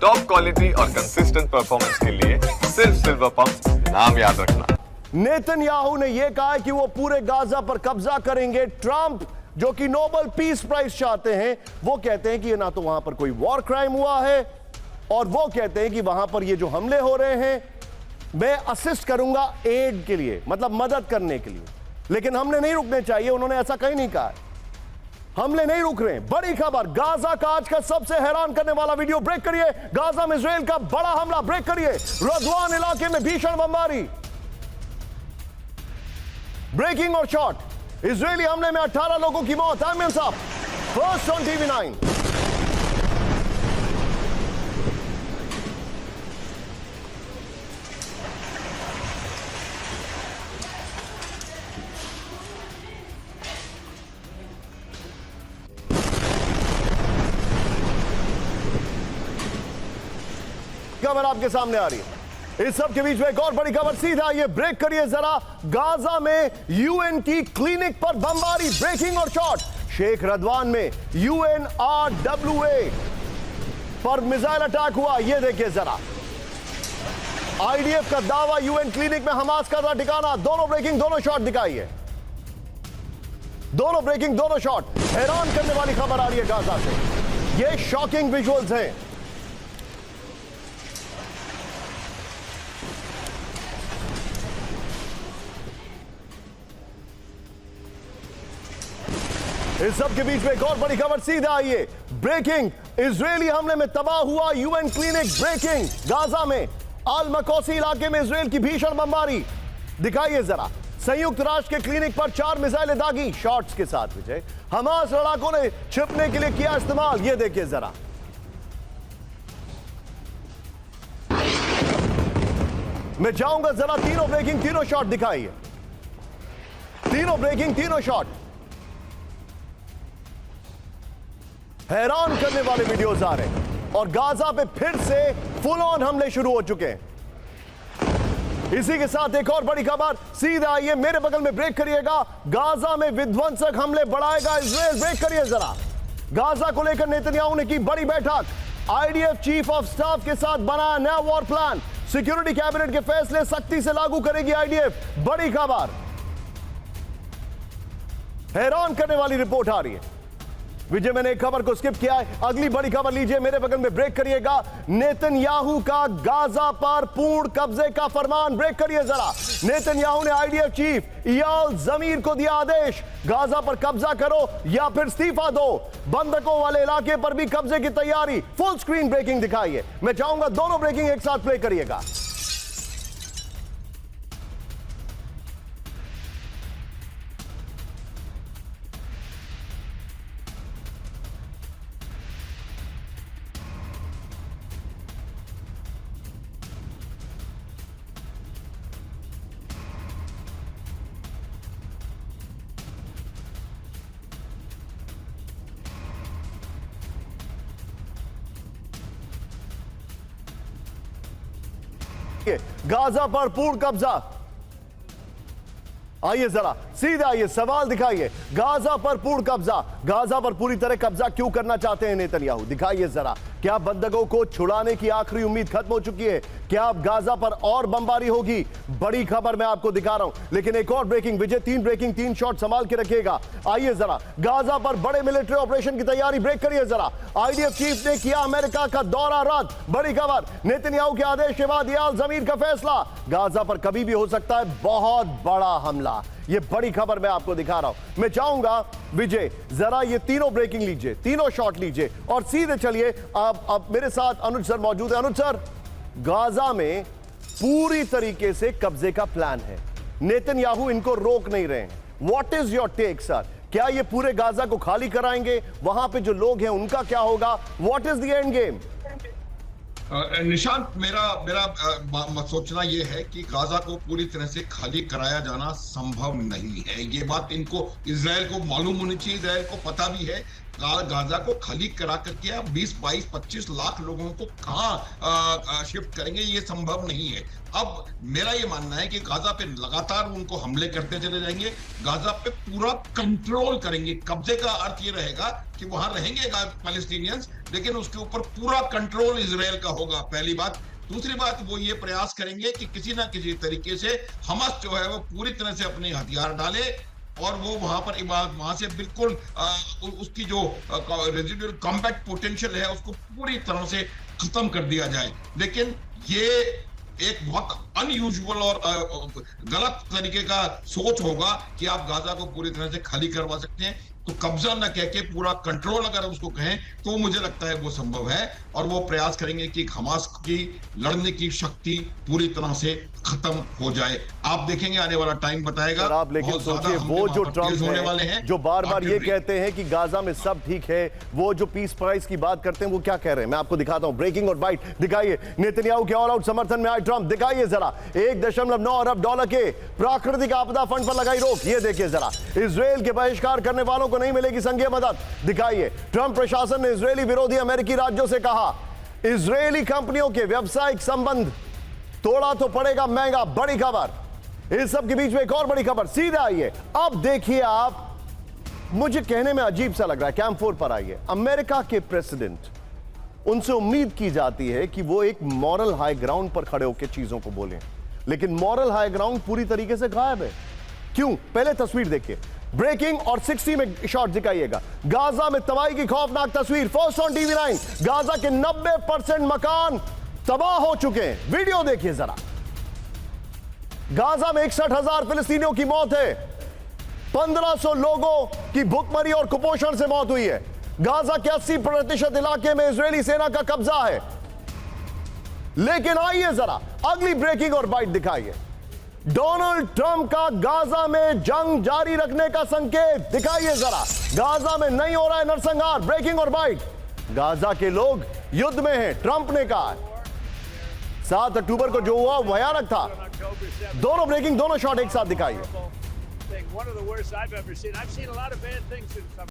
Top quality और consistent performance के लिए सिर्फ सिल्वर पंप नाम याद रखना। नेतन्याहू ने यह कहा है कि वो पूरे गाजा पर कब्जा करेंगे। ट्रंप जो कि नोबेल पीस प्राइज चाहते हैं, वो कहते हैं कि ना तो वहां पर कोई वॉर क्राइम हुआ है, और वो कहते हैं कि वहां पर ये जो हमले हो रहे हैं, मैं असिस्ट करूंगा एड के लिए, मतलब मदद करने के लिए, लेकिन हमले नहीं रुकने चाहिए। उन्होंने ऐसा कहीं नहीं कहा, हमले नहीं रुक रहे। बड़ी खबर, गाजा का आज का सबसे हैरान करने वाला वीडियो, ब्रेक करिए। गाजा में इजराइल का बड़ा हमला, ब्रेक करिए। रदवान इलाके में भीषण बमबारी, ब्रेकिंग और शॉट। इजरायली हमले में 18 लोगों की मौत। आमिर साहब, फर्स्ट ऑन टीवी 9। खबर आपके सामने आ रही है। इस सब के बीच में एक और बड़ी खबर, सीधा ये ब्रेक करिए जरा। गाजा में यूएन की क्लिनिक पर बमबारी, ब्रेकिंग और शॉट। शेख रदवान में UNRWA पर मिसाइल अटैक हुआ, ये देखिए जरा। IDF का दावा, यूएन क्लिनिक में हमास का था ठिकाना। दोनों ब्रेकिंग, दोनों शॉट दिखाइए, दोनों ब्रेकिंग, दोनों शॉट। हैरान करने वाली खबर आ रही है गाजा से, ये शॉकिंग विजुअल्स हैं। इस सब के बीच में एक और बड़ी खबर, सीधा आइए। ब्रेकिंग, इजरायली हमले में तबाह हुआ यूएन क्लिनिक। ब्रेकिंग, गाजा में अल मकौसी इलाके में इजरायल की भीषण बमबारी, दिखाइए जरा। संयुक्त राष्ट्र के क्लिनिक पर 4 मिसाइलें दागी, शॉट्स के साथ। विजय, हमास लड़ाकों ने छिपने के लिए किया इस्तेमाल, ये देखिए जरा। मैं चाहूंगा जरा तीनों ब्रेकिंग, तीनों शॉट दिखाइए, तीनों ब्रेकिंग, तीनों शॉट। हैरान करने वाले वीडियोस आ रहे हैं, और गाजा पे फिर से फुल ऑन हमले शुरू हो चुके हैं। इसी के साथ एक और बड़ी खबर, सीधा आइए, मेरे बगल में ब्रेक करिएगा। गाजा में विध्वंसक हमले बढ़ाएगा इजरायल, ब्रेक करिए जरा। गाजा को लेकर नेतन्याहू ने की बड़ी बैठक। IDF चीफ ऑफ स्टाफ के साथ बना नया वॉर प्लान। सिक्योरिटी कैबिनेट के फैसले सख्ती से लागू करेगी IDF, बड़ी खबर। हैरान करने वाली रिपोर्ट आ रही है। विजय, मैंने एक खबर को स्किप किया है, अगली बड़ी खबर लीजिए, मेरे बगल में ब्रेक करिएगा। नेतन्याहू का गाजा पर पूर्ण कब्जे का फरमान, ब्रेक करिए जरा। नेतन्याहू ने IDF चीफ इयाल जमीर को दिया आदेश, गाजा पर कब्जा करो या फिर इस्तीफा दो। बंधकों वाले इलाके पर भी कब्जे की तैयारी। फुल स्क्रीन ब्रेकिंग दिखाइए, मैं चाहूंगा दोनों ब्रेकिंग एक साथ प्ले करिएगा। गाजा पर पूर्ण कब्जा, आइए जरा सीधे आइए, सवाल दिखाइए। गाजा पर पूर्ण कब्जा, गाजा पर पूरी तरह कब्जा क्यों करना चाहते हैं नेतन्याहू, दिखाइए जरा। क्या बंधकों को छुड़ाने की आखिरी उम्मीद खत्म हो चुकी है? क्या अब गाजा पर और बमबारी होगी? बड़ी खबर मैं आपको दिखा रहा हूं, लेकिन एक और ब्रेकिंग। विजय, 3 ब्रेकिंग, 3 शॉट संभाल के रखिएगा। आइए जरा, गाजा पर बड़े मिलिट्री ऑपरेशन की तैयारी, ब्रेक करिए जरा। IDF चीफ ने किया अमेरिका का दौरा रद्द, बड़ी खबर। नेतन्याहू के आदेश के बाद इयाल जमीर का फैसला, गाजा पर कभी भी हो सकता है बहुत बड़ा हमला। ये बड़ी खबर मैं आपको दिखा रहा हूं। मैं चाहूंगा विजय जरा ये तीनों ब्रेकिंग लीजिए, तीनों शॉट लीजिए, और सीधे चलिए। अब मेरे साथ अनुज सर मौजूद है। अनुज सर, गाजा में पूरी तरीके से कब्जे का प्लान है, नेतन्याहू इनको रोक नहीं रहे हैं। What is your take sir? क्या ये पूरे गाजा को खाली कराएंगे? वहां पे जो लोग हैं उनका क्या होगा? What is the end game? Nishant, मेरा सोचना यह है कि गाजा को पूरी तरह से खाली कराया जाना संभव नहीं है। ये बात इनको, इजराइल को मालूम होनी चाहिए, इजराइल को पता भी है गाजा को खाली करा करके आप 20, 22, 25 लाख लोगों को कहां शिफ्ट करेंगे? ये संभव नहीं है। अब मेरा ये मानना है कि गाजा पे लगातार उनको हमले करते चले जाएंगे, गाजा पे पूरा कंट्रोल करेंगे। कब्जे का अर्थ ये रहेगा कि वहां रहेंगे पैलेस्टीनियंस, लेकिन उसके ऊपर पूरा कंट्रोल इजराइल का होगा, पहली बात। दूसरी बात, वो ये प्रयास करेंगे कि किसी ना किसी तरीके से हमास जो है वो पूरी तरह से अपने हथियार डाले और वो वहां से बिल्कुल उसकी जो रेजिडुअल कॉम्बैट पोटेंशियल है उसको पूरी तरह से खत्म कर दिया जाए। लेकिन ये एक बहुत अनयूजुअल और गलत तरीके का सोच होगा कि आप गाजा को पूरी तरह से खाली करवा सकते हैं। तो कब्जा न कह के पूरा कंट्रोल अगर उसको कहें तो मुझे लगता है वो संभव है, और वो प्रयास करेंगे कि हमास की लड़ने की शक्ति पूरी तरह से खत्म हो जाए। आप देखेंगे आने वाला टाइम बताएगा। और आप लेकिन सोचिए, वो जो ट्रम्प होने वाले हैं जो बार बार ये कहते हैं कि गाजा में सब ठीक है, वो जो पीस प्राइस की बात करते हैं, वो क्या कह रहे हैं मैं आपको दिखाता हूं। ब्रेकिंग और बाइट दिखाइए। नेतन्याहू के ऑल आउट समर्थन में आए ट्रम्प, दिखाइए जरा। $1.9 अरब के प्राकृतिक आपदा फंड पर लगाई रोक। ये देखिए जरा, इजराइल के बहिष्कार करने वालों को नहीं मिलेगी संघीय मदद। दिखाइए, ट्रम्प प्रशासन ने इजरायली विरोधी अमेरिकी राज्यों से कहा इजरायली कंपनियों के व्यावसायिक संबंध तोड़ा तो पड़ेगा महंगा। बड़ी खबर। इस सब के बीच में एक और बड़ी खबर, सीधा आइए। अब देखिए आप, मुझे कहने में अजीब सा लग रहा है, कैंप 4 पर आइए। अमेरिका के प्रेसिडेंट, उनसे उम्मीद की जाती है कि वो एक मॉरल हाई ग्राउंड पर खड़े होकर चीजों को बोलें, लेकिन मॉरल हाई ग्राउंड पूरी तरीके से गायब है। क्यों? पहले तस्वीर देखिए। ब्रेकिंग और 60 में शॉट दिखाइएगा। गाजा में तबाही की खौफनाक तस्वीर, फर्स्ट ऑन TV9। गाजा के 90% मकान तबाह हो चुके हैं। वीडियो देखिए जरा। गाजा में 61,000 फिलिस्तीनियों की मौत है। 1500 लोगों की भूखमरी और कुपोषण से मौत हुई है। गाजा के 80% इलाके में इजरायली सेना का कब्जा है। लेकिन आइए जरा अगली ब्रेकिंग और बाइट दिखाइए। डोनाल्ड ट्रंप का गाजा में जंग जारी रखने का संकेत दिखाइए जरा। गाजा में नहीं हो रहा है नरसंहार। ब्रेकिंग और बाइट। गाजा के लोग युद्ध में हैं, ट्रंप ने कहा। 7 अक्टूबर को जो हुआ भयानक था। दोनों ब्रेकिंग, दोनों शॉट एक साथ दिखाइए।